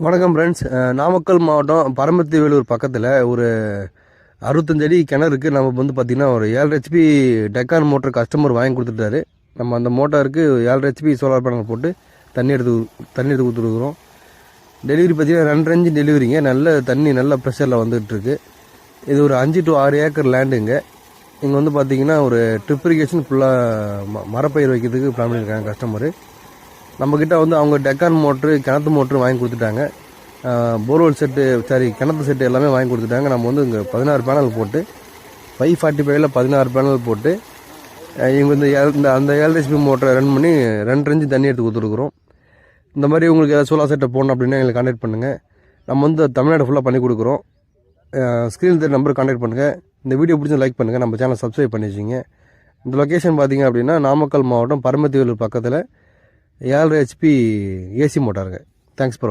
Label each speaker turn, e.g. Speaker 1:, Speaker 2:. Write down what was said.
Speaker 1: வணக்கம் ஃப்ரெண்ட்ஸ். நாமக்கல் மாவட்டம் பரமத்தி வேலூர் பக்கத்தில் ஒரு 65 அடி கிணறுக்கு நம்ம வந்து பார்த்திங்கன்னா ஒரு 7 ஹெச்பி டெக்கான் மோட்டர் கஸ்டமர் வாங்கி கொடுத்துட்டாரு. நம்ம அந்த மோட்டாருக்கு 7 ஹெச்பி சோலார் பேனல் போட்டு தண்ணி எடுத்து கொடுத்துருக்குறோம். டெலிவரி பார்த்திங்கன்னா 2 இன்ச்சு டெலிவரிங்க. நல்ல தண்ணி நல்ல ப்ரெஷரில் வந்துகிட்ருக்கு. இது ஒரு 5 to 6 ஏக்கர் லேண்டுங்க. இங்கே வந்து பார்த்திங்கன்னா ஒரு ட்ரிப் இரிகேஷன் ஃபுல்லாக மரப்பயிர் வைக்கிறதுக்கு பிளான் பண்ணியிருக்காங்க கஸ்டமரு. நம்மக்கிட்ட வந்து அவங்க டெக்கான் மோட்ரு கிணத்து மோட்ரு வாங்கி கொடுத்துட்டாங்க. போர்வெல் செட்டு கிணத்து செட்டு எல்லாமே வாங்கி கொடுத்துட்டாங்க. நம்ம வந்து இங்கே 16 பேனல் போட்டு 545ல் 16 பேனல் போட்டு இவங்க இந்த அந்த 7 ஹெச்பி மோட்டரை ரன் பண்ணி 2 இன்ச்சு தண்ணி எடுத்து கொடுத்துருக்குறோம். இந்த மாதிரி உங்களுக்கு ஏதாவது சோலார் செட்டை போடணும் அப்படின்னா எங்களுக்கு கான்டாக்ட் பண்ணுங்கள். நம்ம வந்து தமிழ்நாடு ஃபுல்லாக பண்ணி கொடுக்குறோம். ஸ்க்ரீன் தெரிய நம்பருக்கு கான்டாக்ட் பண்ணுங்கள். இந்த வீடியோ பிடிச்சி லைக் பண்ணுங்கள். நம்ம சேனலை சப்ஸ்கிரைப் பண்ணி வச்சிங்க. இந்த லொக்கேஷன் பார்த்திங்க அப்படின்னா நாமக்கல் மாவட்டம் பரமத்தி வேலூர் பக்கத்தில் 7 ஹெச்பி ஏசி மோட்டாருங்க. Thanks for